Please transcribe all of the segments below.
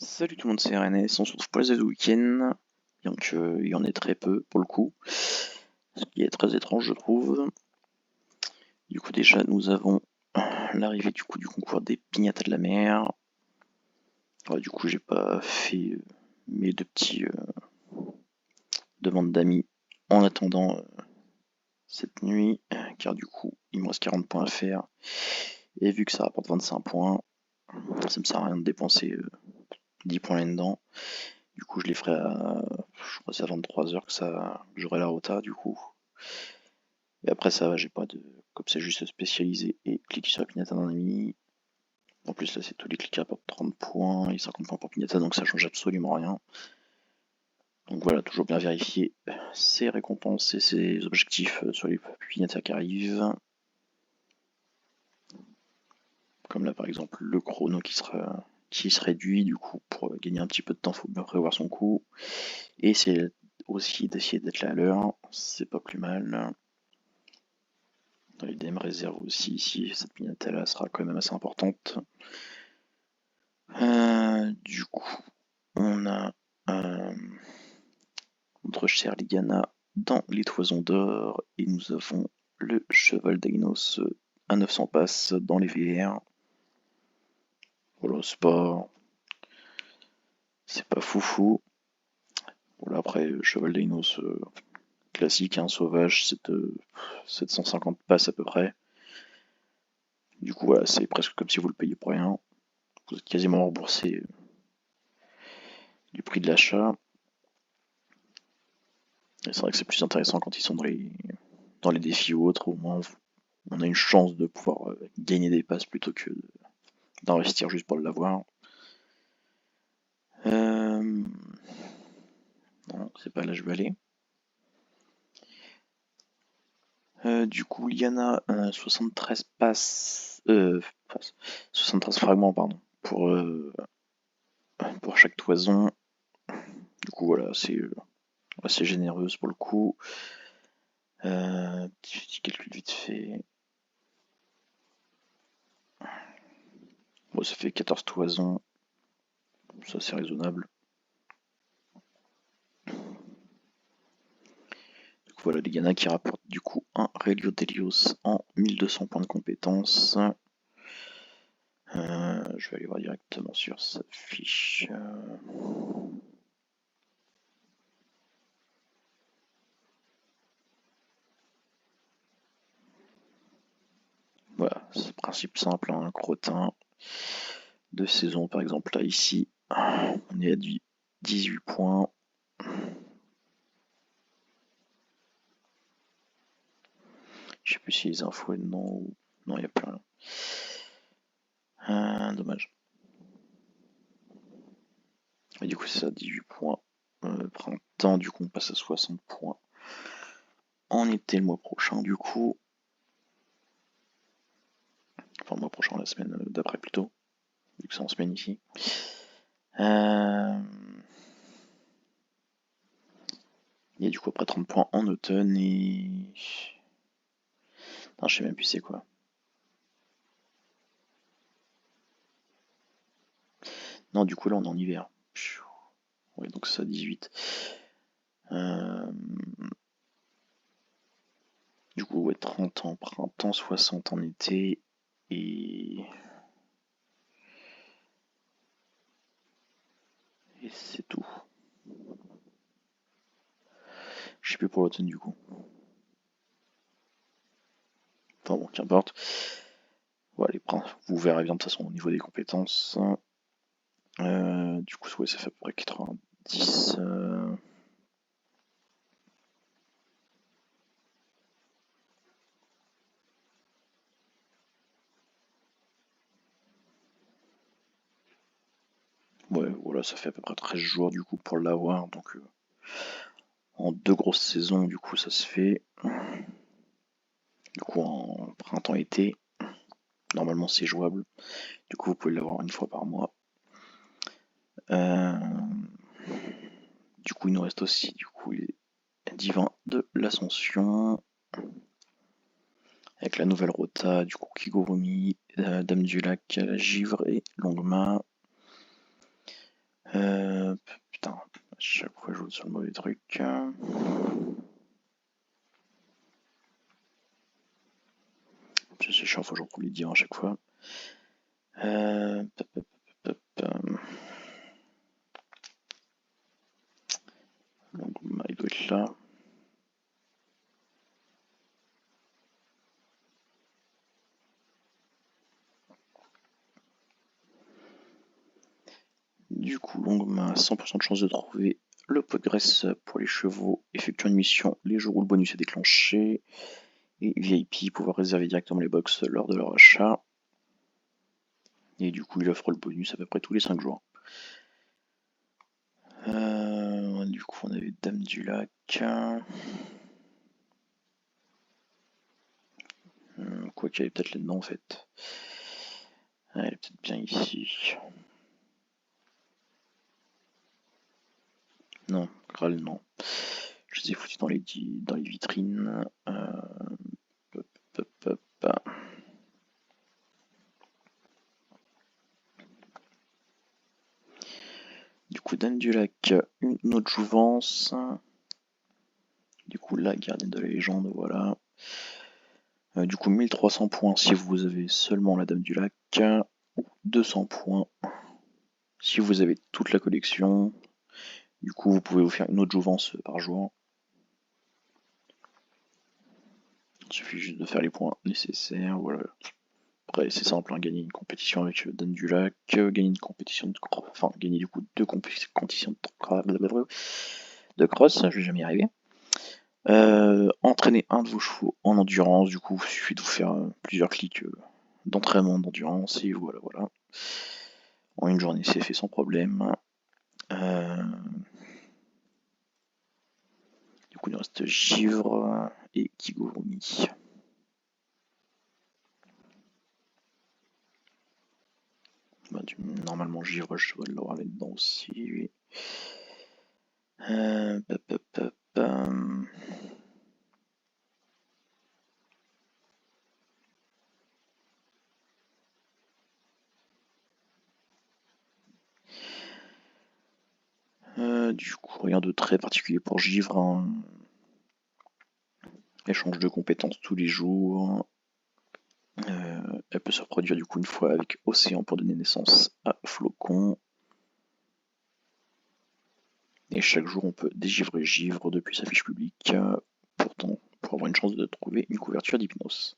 Salut tout le monde, c'est RNS, on se retrouve pour les aides week-end, bien qu'il y en ait très peu pour le coup, ce qui est très étrange je trouve. Du coup déjà nous avons l'arrivée du concours des Piñatas de la mer. Ouais, du coup j'ai pas fait mes deux petits demandes d'amis en attendant cette nuit, car du coup il me reste 40 points à faire, et vu que ça rapporte 25 points, ça me sert à rien de dépenser 10 points là-dedans. Du coup, je les ferai à, je crois que c'est à 23h que ça, j'aurai la rota du coup. Et après ça va, j'ai pas de, comme c'est juste spécialisé et cliquer sur la pignata d'un ami. En plus là, c'est tous les clics qui rapportent 30 points et 50 points pour pignata, donc ça change absolument rien. Donc voilà, toujours bien vérifier ses récompenses et ses objectifs sur les pignatas qui arrivent. Comme là par exemple le chrono qui se réduit, du coup pour gagner un petit peu de temps, faut bien prévoir son coup. Et c'est aussi d'essayer d'être là à l'heure, c'est pas plus mal. L'idée me réserve aussi ici, cette pignata là sera quand même assez importante. Du coup, on a notre cher Ligana dans les toisons d'or et nous avons le cheval d'Ainos à 900 passes dans les VR. Voilà, c'est pas foufou. Voilà, après, cheval d'Ainos classique, hein, sauvage, 750 passes à peu près. Du coup, voilà, c'est presque comme si vous le payiez pour rien. Vous êtes quasiment remboursé du prix de l'achat. Et c'est vrai que c'est plus intéressant quand ils sont dans les défis ou autres, au moins on a une chance de pouvoir gagner des passes plutôt que d'investir juste pour l'avoir. Non, c'est pas là je vais aller. Du coup, il y en a 73 passes, 73 fragments, pardon, pour chaque toison. Du coup, voilà, c'est assez généreuse pour le coup. Petit calcul vite fait. Bon, ça fait 14 toisons. Ça, c'est raisonnable. Donc voilà, les Ghana qui rapportent du coup un Relio Delios en 1200 points de compétence. Je vais aller voir directement sur sa fiche. Voilà, c'est principe simple, un crottin de saison par exemple. Là, ici, on est à 18 points. Je sais plus si les infos non ou. Non, il n'y a plus rien. Dommage. Et du coup, c'est ça, 18 points. Printemps, du coup, on passe à 60 points. En été, le mois prochain, du coup. Enfin, le mois prochain, la semaine d'après plutôt. Vu que c'est en semaine ici. Il y a du coup après 30 points en automne et. Non, je sais même plus c'est quoi. Non, du coup là on est en hiver. Ouais, donc c'est ça 18. Du coup, ouais, 30 en printemps, 60 en été et. Et c'est tout. Je sais plus pour l'automne du coup. Enfin bon, qu'importe. Voilà, vous verrez bien de toute façon au niveau des compétences. Du coup, ouais, ça fait à peu près 90. Ouais, voilà, ça fait à peu près 13 jours du coup pour l'avoir. Donc en 2 grosses saisons, du coup, ça se fait. Du coup, en printemps-été, normalement c'est jouable. Du coup, vous pouvez l'avoir une fois par mois. Du coup, il nous reste aussi du coup les divins de l'Ascension. Avec la nouvelle rota, du coup Kigurumi, Dame du Lac, Givre et Longma. Putain, à chaque fois je joue sur le mauvais truc. C'est chiant, faut que je retrouve les divins à chaque fois. Pop, pop, pop, pop, donc, il doit être là. Du coup, Longma a 100% de chance de trouver le pot de graisse pour les chevaux, effectuant une mission les jours où le bonus est déclenché, et VIP, pouvoir réserver directement les box lors de leur achat. Et du coup, il offre le bonus à peu près tous les 5 jours. Du coup, on avait Dame du Lac. Quoi qu'il y avait peut-être là-dedans en fait. Elle est peut-être bien ici. Non, Graal non. Je les ai foutus dans les vitrines. Hop, hop, hop. Du coup, Dame du Lac, une autre jouvence. Du coup, la gardienne de la légende, voilà. Du coup, 1300 points si vous avez seulement la Dame du Lac. 200 points si vous avez toute la collection. Du coup, vous pouvez vous faire une autre jouvence par jour. Il suffit juste de faire les points nécessaires, voilà. Après, c'est simple, hein, gagner une compétition avec Dame du Lac, gagner une compétition de cross, enfin, gagner du coup deux compétitions de cross, je vais jamais y arriver. Entraîner un de vos chevaux en endurance, du coup, il suffit de vous faire plusieurs clics d'entraînement d'endurance, et voilà, voilà. En une journée, c'est fait sans problème. Du coup, il reste Givre et Kigurumi. Bah, normalement, Givre, je dois l'avoir là-dedans aussi. Oui. Pop, pop, pop, du coup, rien de très particulier pour Givre. Hein. Elle change de compétences tous les jours. Elle peut se reproduire du coup une fois avec Océan pour donner naissance à Flocon. Et chaque jour, on peut dégivrer Givre depuis sa fiche publique, pourtant pour avoir une chance de trouver une couverture d'hypnose.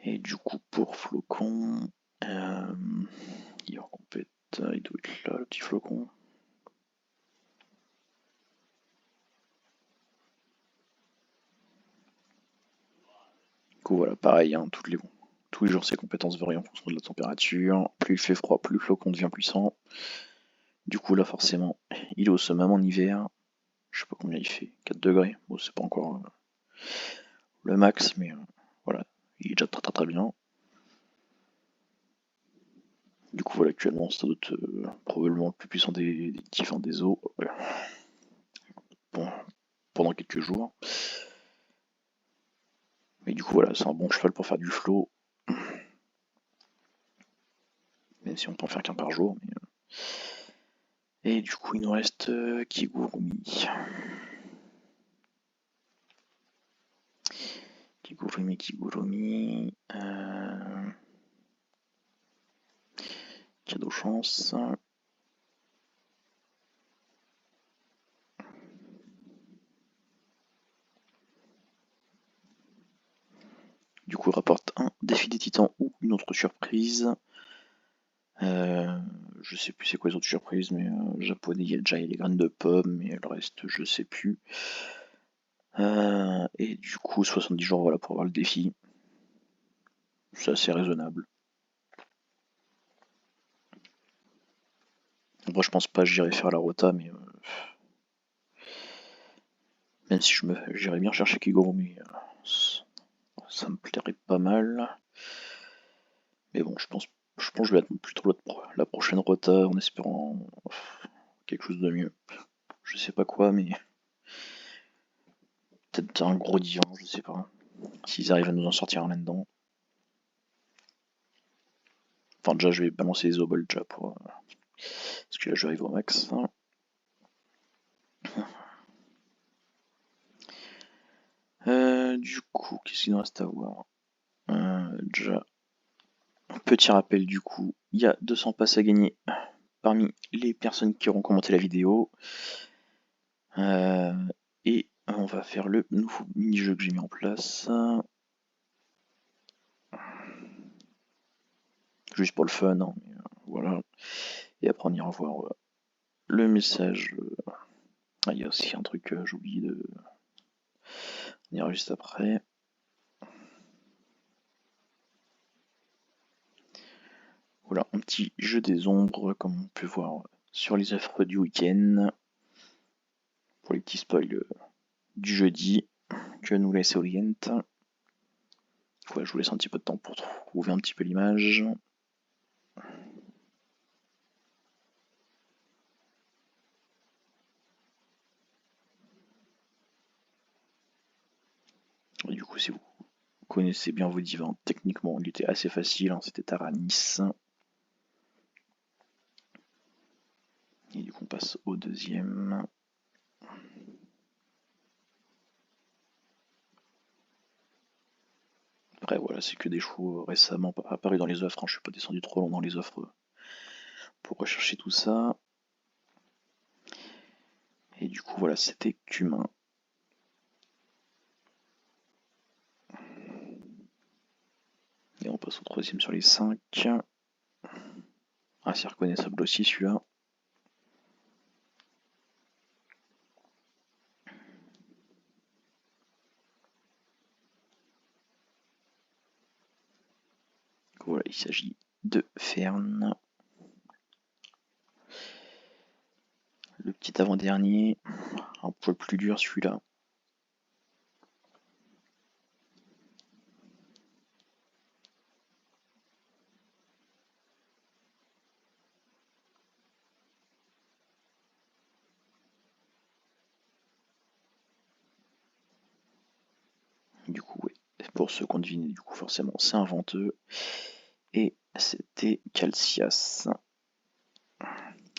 Et du coup, pour Flocon, il doit être là, le petit Flocon. Du coup, voilà, pareil, hein, tous les jours, ses compétences varient en fonction de la température. Plus il fait froid, plus le Flocon devient puissant. Du coup, là, forcément, il est au summum en hiver. Je sais pas combien il fait, 4 degrés. Bon, c'est pas encore le max, mais voilà, il est déjà très très très bien. Du coup, voilà, actuellement, ça doit être probablement le plus puissant des divins des eaux. Bon, pendant quelques jours. Mais du coup, voilà, c'est un bon cheval pour faire du flow. Même si on peut en faire qu'un par jour. Et du coup, il nous reste Kigurumi. Kigurumi. Cadeau chance. Du coup, rapporte un défi des titans ou une autre surprise. Je sais plus c'est quoi les autres surprises, mais japonais, il y a déjà les graines de pommes, mais le reste, je sais plus. Et du coup, 70 jours voilà, pour avoir le défi. C'est assez raisonnable. Moi, je pense pas que j'irai faire la rota, mais même si j'irais bien chercher Kigurumi, ça me plairait pas mal. Mais bon, je pense que je vais attendre plutôt la prochaine rota en espérant quelque chose de mieux. Je sais pas quoi, mais peut-être un gros divin, je sais pas. S'ils arrivent à nous en sortir un là-dedans. Enfin, déjà, je vais balancer les obols déjà pour. Parce que là, j'arrive au max. Du coup, qu'est-ce qu'il nous reste à voir? Déjà, petit rappel du coup, il y a 200 passes à gagner parmi les personnes qui auront commenté la vidéo. Et on va faire le nouveau mini-jeu que j'ai mis en place. Juste pour le fun, hein, mais, voilà. Et après on ira voir le message. Ah, il y a aussi un truc, j'ai oublié de. On ira juste après. Voilà, un petit jeu des ombres, comme on peut voir sur les offres du week-end. Pour les petits spoils du jeudi que nous laisse Orient. Voilà, je vous laisse un petit peu de temps pour trouver un petit peu l'image. Et du coup, si vous connaissez bien vos divins, techniquement, il était assez facile, hein, c'était Taranis. Et du coup, on passe au deuxième. Après, voilà, c'est que des chevaux récemment apparus dans les offres. Hein. Je suis pas descendu trop long dans les offres pour rechercher tout ça. Et du coup, voilà, c'était Cumin. Et on passe au troisième sur les 5. Ah, c'est reconnaissable aussi celui-là. Voilà, il s'agit de Fern. Le petit avant-dernier, un poil plus dur celui-là. Du coup, ouais. Pour ceux qu'on devine, du coup, forcément, c'est un venteux. Et c'était Calcias.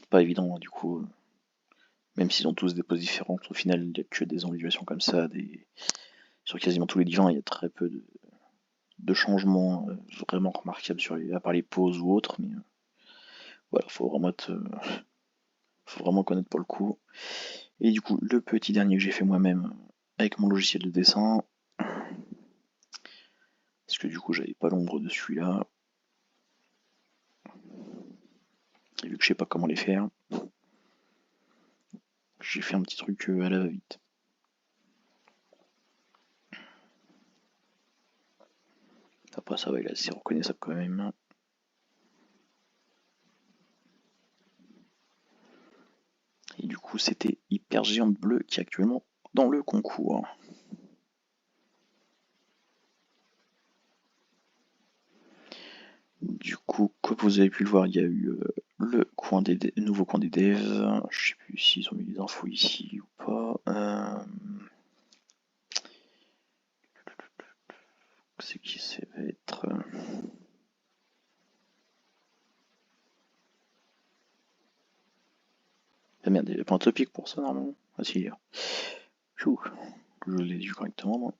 Pas évident, hein, du coup. Même s'ils ont tous des poses différentes, au final, il n'y a que des ondulations comme ça. Sur quasiment tous les divins, il y a très peu de changements vraiment remarquables à part les poses ou autres. Mais voilà, faut vraiment connaître pour le coup. Et du coup, le petit dernier que j'ai fait moi-même avec mon logiciel de dessin. Parce que du coup, j'avais pas l'ombre de celui-là. Et vu que je sais pas comment les faire, j'ai fait un petit truc à la va-vite. Après ça va, il est assez reconnaissable quand même. Et du coup c'était Hyper Géante Bleue qui est actuellement dans le concours. Du coup, comme vous avez pu le voir, il y a eu le nouveau coin des devs. Je sais plus s'ils ont mis les infos ici ou pas. C'est qui ça va être Ah merde, il n'y a pas un topic pour ça normalement. Ah si, il y a. Je l'ai dit correctement moi.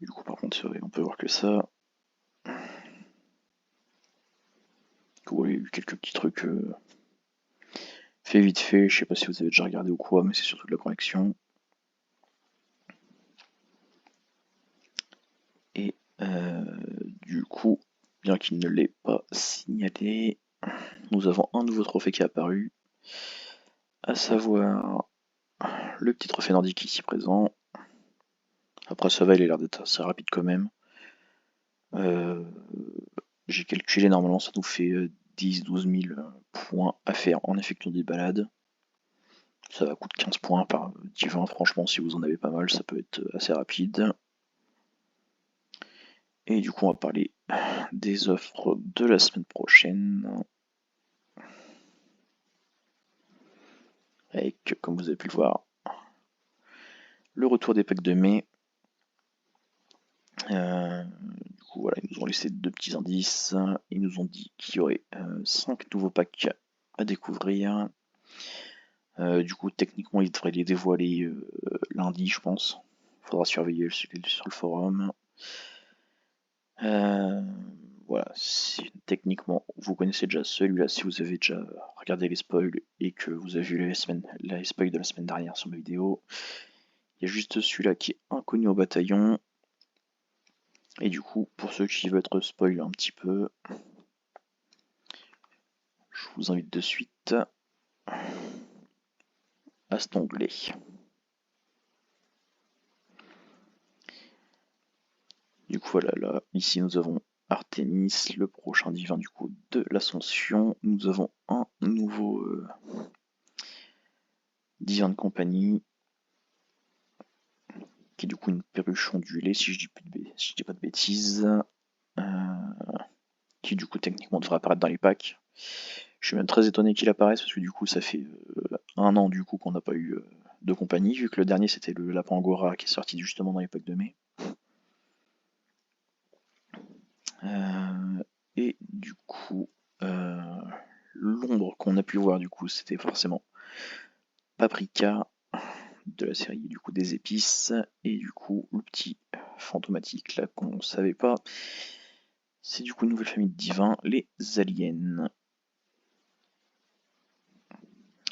Du coup par contre on peut voir que ça. Il y a eu quelques petits trucs fait vite fait, je sais pas si vous avez déjà regardé ou quoi, mais c'est surtout de la correction. Et du coup, bien qu'il ne l'ait pas signalé, nous avons un nouveau trophée qui est apparu, à savoir le petit trophée nordique ici présent. Après ça va, il a l'air d'être assez rapide quand même. J'ai calculé, normalement ça nous fait 10-12 000 points à faire en effectuant des balades. Ça va coûter 15 points par divin, franchement si vous en avez pas mal ça peut être assez rapide. Et du coup on va parler des offres de la semaine prochaine. Avec, comme vous avez pu le voir, le retour des packs de mai. Du coup voilà, ils nous ont laissé 2 petits indices. Ils nous ont dit qu'il y aurait 5 nouveaux packs à découvrir. Du coup techniquement ils devraient les dévoiler lundi je pense. Faudra surveiller sur le forum. Voilà, si techniquement vous connaissez déjà celui-là, si vous avez déjà regardé les spoils et que vous avez vu les spoils de la semaine dernière sur ma vidéo, il y a juste celui-là qui est inconnu au bataillon. Et du coup, pour ceux qui veulent être spoil un petit peu, je vous invite de suite à cet onglet. Du coup voilà, là, ici nous avons Artemis, le prochain divin du coup de l'Ascension. Nous avons un nouveau divin de compagnie, qui est du coup une perruche ondulée, si je dis pas de bêtises, qui du coup techniquement devrait apparaître dans les packs. Je suis même très étonné qu'il apparaisse, parce que du coup ça fait 1 an du coup qu'on n'a pas eu de compagnie, vu que le dernier c'était le lapin Angora qui est sorti justement dans les packs de mai. Et du coup, l'ombre qu'on a pu voir du coup c'était forcément Paprika de la série du coup des épices, et du coup le petit fantomatique là qu'on ne savait pas, c'est du coup une nouvelle famille de divins, les aliens.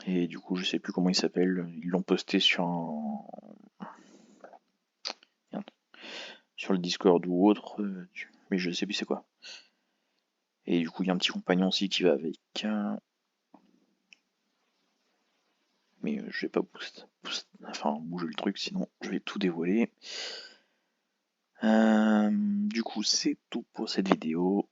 Et du coup je sais plus comment ils s'appellent, ils l'ont posté sur sur le Discord ou autre, mais je sais plus c'est quoi. Et du coup il y a un petit compagnon aussi qui va avec. Mais je vais pas bouger le truc, sinon je vais tout dévoiler. Du coup, c'est tout pour cette vidéo.